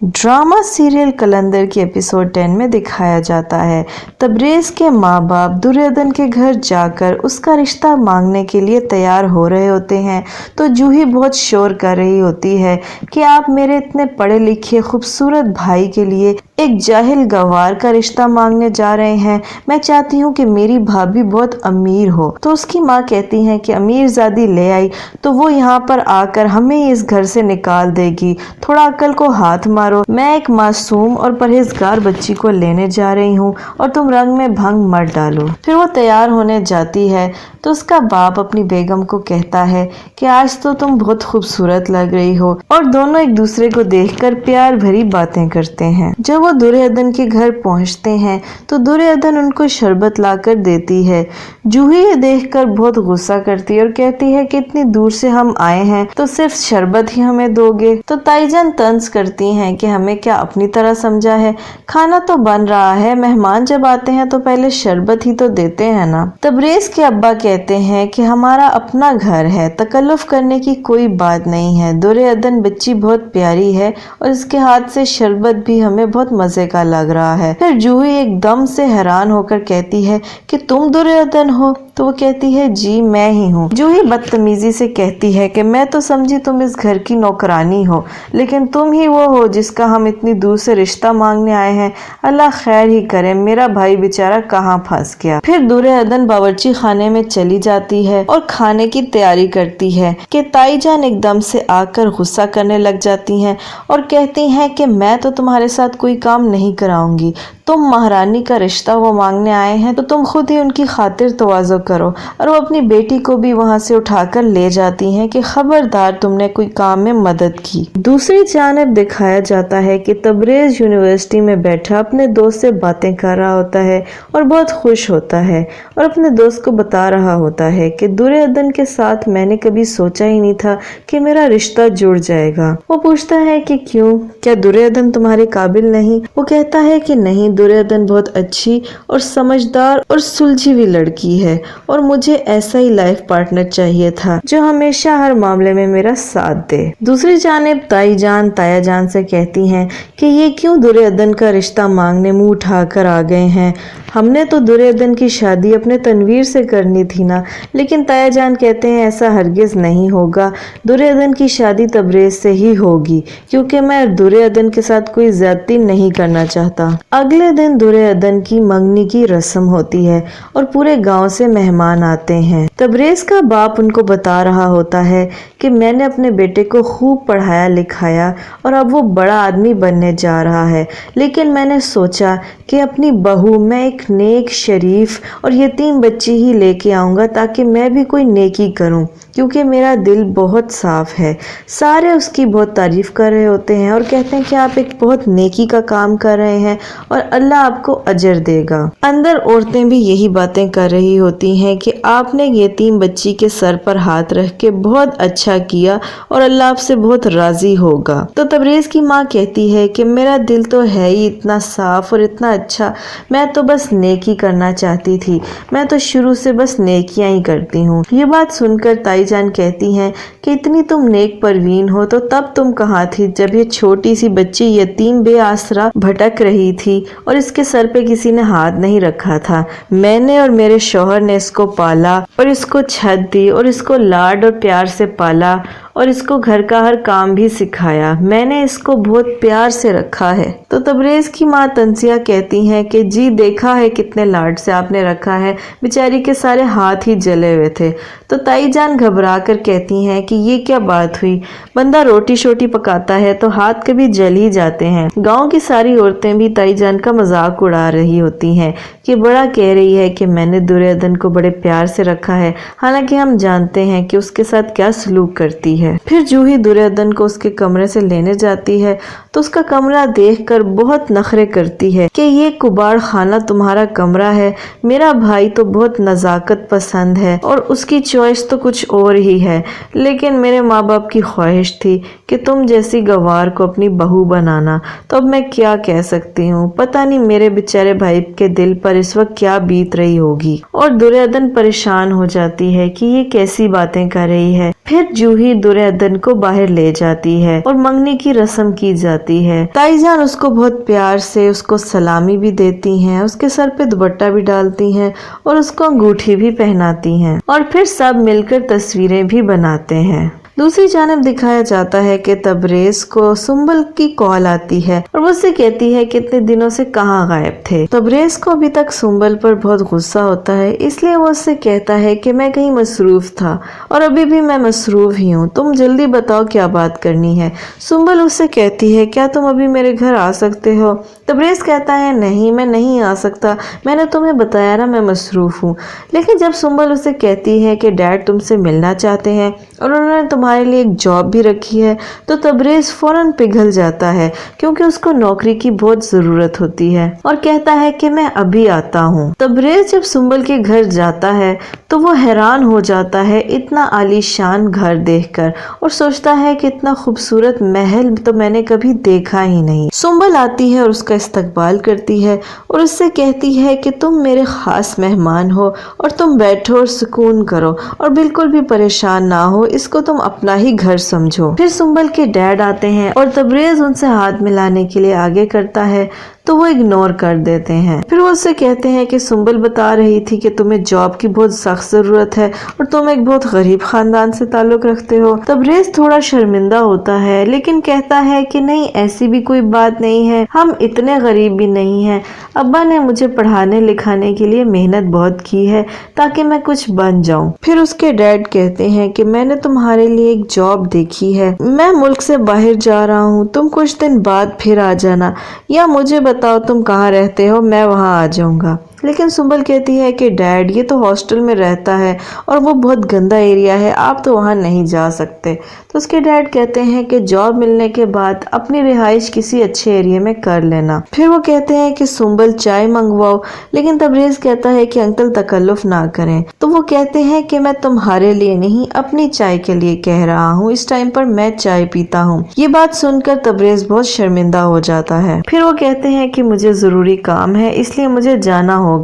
Drama serial कलंदर के episode 10 में दिखाया जाता है तबरेज़ के माँ बाप दुर्योधन के घर जाकर उसका रिश्ता मांगने के लिए तैयार हो रहे होते हैं तो जूही बहुत शोर कर रही होती है कि आप मेरे इतने पढ़े लिखे खूबसूरत भाई के लिए एक जाहिल गवार का रिश्ता मांगने जा रहे हैं। मैं चाहती हूँ कि मेरी भाभी बहुत अमीर हो। तो उसकी माँ कहती है कि अमीरजादी ले आई तो वो यहाँ पर आकर हमें इस घर से निकाल देगी, थोड़ा अक्ल को हाथ मारो। मैं एक मासूम और परहेजगार बच्ची को लेने जा रही हूँ और तुम रंग में भंग मत डालो। फिर वो तैयार होने जाती है तो उसका बाप अपनी बेगम को कहता है कि आज तो तुम बहुत खूबसूरत लग रही हो, और दोनों एक दूसरे को देखकर प्यार भरी बातें करते हैं। जब वो दुर्योधन के घर पहुंचते हैं तो दुर्योधन उनको शरबत लाकर देती है। जूही ये देखकर बहुत गुस्सा करती है और कहती है कि इतनी दूर से हम आए हैं तो सिर्फ शरबत ही हमें दोगे। तो ताईजान तंज करती हैं कि हमें क्या अपनी तरह समझा है, खाना तो बन रहा है, मेहमान जब आते हैं तो पहले शरबत ही तो देते हैं ना। तबरेज़ के अब्बा कहते हैं कि हमारा अपना घर है, तकल्लुफ करने की कोई बात नहीं है। दुर्योधन बच्ची बहुत प्यारी है और इसके हाथ से शरबत भी हमें बहुत मजे का लग रहा है। फिर जूही एकदम से हैरान होकर कहती है कि तुम दुर्योधन हो? तो वो कहती है जी मैं ही हूँ। जूही बदतमीजी से कहती है कि मैं तो समझी तुम इस घर की नौकरानी हो, लेकिन तुम ही वो हो जिसका हम इतनी दूर से रिश्ता मांगने आए हैं। अल्लाह खैर ही करे, मेरा भाई बेचारा कहाँ फंस गया। फिर दुर्योधन बावर्ची खाने में चली जाती है और खाने की तैयारी करती है कि ताईजान एकदम से आकर गुस्सा करने लग जाती हैं और कहती हैं कि मैं तो तुम्हारे साथ कोई काम नहीं कराऊंगी, तुम महारानी का रिश्ता वो मांगने आए हैं तो तुम खुद ही उनकी खातिर तवाज़ो करो। और वो अपनी बेटी को भी वहां से उठाकर ले जाती हैं कि खबरदार तुमने कोई काम में मदद की। दूसरी जानिब दिखाया जाता है कि तबरेज़ यूनिवर्सिटी में बैठा अपने दोस्त से बातें कर रहा होता है और बहुत खुश होता है और अपने दोस्त को बता रहा होता है कि दुर्योधन के साथ मैंने कभी सोचा ही नहीं था कि मेरा रिश्ता जुड़ जाएगा। वो पूछता है कि क्यों, क्या दुर्योधन तुम्हारे काबिल नहीं? वो कहता है कि नहीं, दुर्योधन बहुत अच्छी और समझदार और सुलझी हुई लड़की है और मुझे ऐसा ही लाइफ पार्टनर चाहिए था जो हमेशा हर मामले में मेरा साथ दे। दूसरी जानिब ताईजान तायाजान से कहती हैं कि ये क्यों दुर्योधन का रिश्ता मांगने मुंह उठाकर आ गए हैं, हमने तो दुर्योधन की शादी अपने तनवीर से करनी थी ना। लेकिन तायाजान कहते हैं ऐसा हरगिज नहीं होगा, दुर्योधन की शादी तबरेज़ से ही होगी क्योंकि मैं दुर्योधन के साथ कोई ज्यादती नहीं करना चाहता। अगले दिन दुर्योधन की मंगनी की रस्म होती है और पूरे गांव से मेहमान आते हैं। तबरेज़ का बाप उनको बता रहा होता है कि मैंने अपने बेटे को खूब पढ़ाया लिखाया और अब वो बड़ा आदमी बनने जा रहा है, लेकिन मैंने सोचा कि अपनी बहू मैं एक नेक शरीफ और यतीम बच्ची ही लेके आऊँगा ताकि मैं भी कोई नेकी करूँ, क्योंकि मेरा दिल बहुत साफ है। सारे उसकी बहुत तारीफ कर रहे होते हैं और कहते हैं कि आप एक बहुत नेकी का काम कर रहे हैं और अल्लाह आपको अजर देगा। अंदर औरतें भी यही बातें कर रही होती हैं कि आपने यतीम बच्ची के सर पर हाथ रख के बहुत अच्छा किया और अल्लाह आपसे बहुत राजी होगा। तो तबरेज़ की माँ कहती है कि मेरा दिल तो है ही इतना साफ और इतना अच्छा, मैं तो बस नेकी करना चाहती थी, मैं तो शुरू से बस नेकियां ही करती हूँ। ये बात सुनकर ताईजान कहती हैं कि इतनी तुम नेक परवीन हो तो तब तुम कहाँ थी जब ये छोटी सी बच्ची यतीम बेआसरा भटक रही थी और इसके सर पे किसी ने हाथ नहीं रखा था। मैंने और मेरे शौहर ने इसको पाला और इसको छत दी और इसको लाड और प्यार से पाला और इसको घर का हर काम भी सिखाया, मैंने इसको बहुत प्यार से रखा है। तो तबरेज़ की माँ तंसिया कहती हैं कि जी देखा है कितने लाड से आपने रखा है, बेचारी के सारे हाथ ही जले हुए थे। तो ताईजान घबरा कर कहती हैं कि ये क्या बात हुई, बंदा रोटी शोटी पकाता है तो हाथ कभी जल ही जाते हैं। गांव की सारी औरतें भी ताईजान का मजाक उड़ा रही होती हैं कि बड़ा कह रही है कि मैंने दुर्योधन को बड़े प्यार से रखा है, हालांकि हम जानते हैं कि उसके साथ क्या सलूक करती है। फिर जूही दुर्योधन को उसके कमरे से लेने जाती है तो उसका कमरा देखकर बहुत नखरे करती है कि ये कुबाड़ खाना तुम्हारा कमरा है, मेरा भाई तो बहुत नजाकत पसंद है और उसकी चॉइस तो कुछ और ही है, लेकिन मेरे माँ बाप की ख्वाहिश थी कि तुम जैसी गवार को अपनी बहू बनाना, तो अब मैं क्या कह सकती हूँ, पता नहीं मेरे बेचारे भाई के दिल पर इस वक्त क्या बीत रही होगी। और दुर्योधन परेशान हो जाती है कि ये कैसी बातें कर रही है। फिर जूही दुर्योधन को बाहर ले जाती है और मंगनी की रस्म की जाती है। ताई जान उसको बहुत प्यार से उसको सलामी भी देती हैं, उसके सर पे दुपट्टा भी डालती हैं और उसको अंगूठी भी पहनाती हैं और फिर सब मिलकर तस्वीरें भी बनाते हैं। दूसरी जानब दिखाया जाता है कि तबरेज को सुंबल की कॉल आती है और वो उससे कहती है कि इतने दिनों से कहाँ गायब थे। तबरेज को अभी तक सुंबल पर बहुत गुस्सा होता है, इसलिए वो उससे कहता है कि मैं कहीं मसरूफ था और अभी भी मैं मसरूफ ही हूँ, तुम जल्दी बताओ क्या बात करनी है। सुंबल उससे कहती है क्या तुम अभी मेरे घर आ सकते हो। तबरेज कहता है नहीं, मैं नहीं आ सकता, मैंने तुम्हें बताया ना मैं मसरूफ हूँ। लेकिन जब सुंबल उसे कहती है कि डैड तुमसे मिलना चाहते हैं और उन्होंने तुम्हारे लिए एक जॉब भी रखी है, तो तबरेज फौरन पिघल जाता है क्योंकि उसको नौकरी की बहुत जरूरत होती है और कहता है कि मैं अभी आता हूँ। तबरेज जब सुंबल के घर जाता है तो वो हैरान हो जाता है इतना आलीशान घर देखकर और सोचता है कि इतना खूबसूरत महल तो मैंने कभी देखा ही नहीं। सुंबल आती है और उसका इस्तकबाल करती है और उससे कहती है कि तुम मेरे खास मेहमान हो और तुम बैठो और सुकून करो और बिल्कुल भी परेशान ना हो, इसको तुम अपना ही घर समझो। फिर सुंबल के डैड आते हैं और तबरेज उनसे हाथ मिलाने के लिए आगे करता है तो वो इग्नोर कर देते हैं। फिर वो उससे कहते हैं कि सुंबल बता रही थी कि तुम्हें जॉब की बहुत सख्त जरूरत है और तुम एक बहुत गरीब खानदान से ताल्लुक रखते हो। तबरेज थोड़ा शर्मिंदा होता है लेकिन कहता है कि नहीं, ऐसी भी कोई बात नहीं है, हम इतने गरीब भी नहीं हैं। अब्बा ने मुझे पढ़ाने लिखाने के लिए मेहनत बहुत की है ताकि मैं कुछ बन जाऊं। फिर उसके डैड कहते हैं कि मैंने तुम्हारे लिए एक जॉब देखी है, मैं मुल्क से बाहर जा रहा हूँ, तुम कुछ दिन बाद फिर आ जाना या मुझे बताओ तुम कहाँ रहते हो, मैं वहाँ आ जाऊंगा। लेकिन सुंबल कहती है कि डैड ये तो हॉस्टल में रहता है और वो बहुत गंदा एरिया है, आप तो वहाँ नहीं जा सकते। तो उसके डैड कहते हैं कि जॉब मिलने के बाद अपनी रिहाइश किसी अच्छे एरिया में कर लेना। फिर वो कहते हैं कि सुंबल चाय मंगवाओ, लेकिन तबरेज कहता है कि अंकल तकल्लुफ ना करें। तो वो कहते हैं कि मैं तुम्हारे लिए नहीं अपनी चाय के लिए कह रहा हूँ, इस टाइम पर मैं चाय पीता हूँ। ये बात सुनकर तबरेज बहुत शर्मिंदा हो जाता है। फिर वो कहते हैं कि मुझे जरूरी काम है इसलिए मुझे जाना होगा।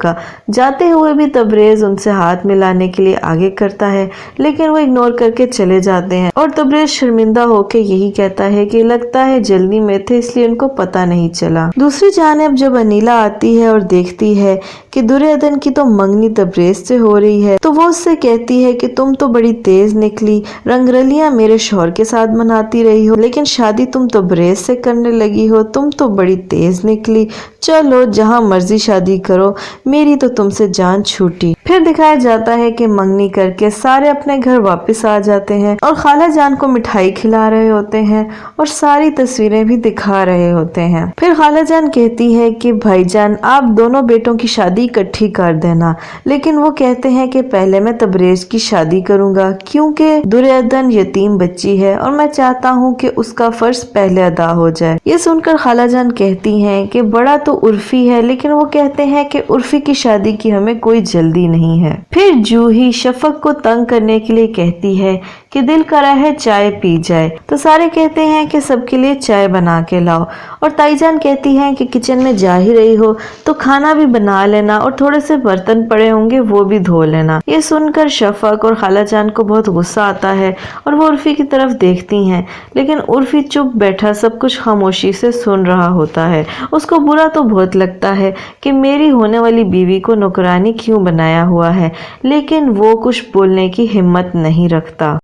जाते हुए भी तबरेज उनसे हाथ मिलाने के लिए आगे करता है लेकिन वो इग्नोर करके चले जाते हैं और तबरेज शर्मिंदा होकर यही कहता है कि लगता है जल्दी में थे इसलिए उनको पता नहीं चला। दूसरी जानिब जब अनीला आती है और देखती है कि दुर्योधन की तो मंगनी तबरेज से हो रही है तो वो उससे कहती है कि तुम तो बड़ी तेज निकली, रंगरलियां मेरे शौहर के साथ मनाती रही हो लेकिन शादी तुम तबरेज से करने लगी हो, तुम तो बड़ी तेज निकली, चलो जहाँ मर्जी शादी करो, मेरी तो तुमसे जान छूटी। फिर दिखाया जाता है कि मंगनी करके सारे अपने घर वापस आ जाते हैं और खाला जान को मिठाई खिला रहे होते हैं और सारी तस्वीरें भी दिखा रहे होते हैं। फिर खाला जान कहती है कि भाईजान आप दोनों बेटों की शादी इकट्ठी कर देना, लेकिन वो कहते हैं कि पहले मैं तबरेज की शादी करूंगा क्योंकि दुर्योधन यतीम बच्ची है और मैं चाहता हूँ कि उसका फर्ज पहले अदा हो जाए। ये सुनकर खाला जान कहती हैं कि बड़ा तो उर्फी है, लेकिन वो कहते हैं कि उर्फी की शादी की हमें कोई जल्दी नहीं है। फिर जूही शफक को तंग करने के लिए कहती है कि दिल करा है चाय पी जाए, तो सारे कहते हैं कि सबके लिए चाय बना के लाओ और ताईजान कहती हैं कि किचन में जा ही रही हो तो खाना भी बना लेना और थोड़े से बर्तन पड़े होंगे वो भी धो लेना। ये सुनकर शफक और खाला जान को बहुत गुस्सा आता है और वो उर्फी की तरफ देखती हैं, लेकिन उर्फी चुप बैठा सब कुछ खामोशी से सुन रहा होता है। उसको बुरा तो बहुत लगता है कि मेरी होने वाली बीवी को नौकरानी क्यों बनाया हुआ है, लेकिन वो कुछ बोलने की हिम्मत नहीं रखता।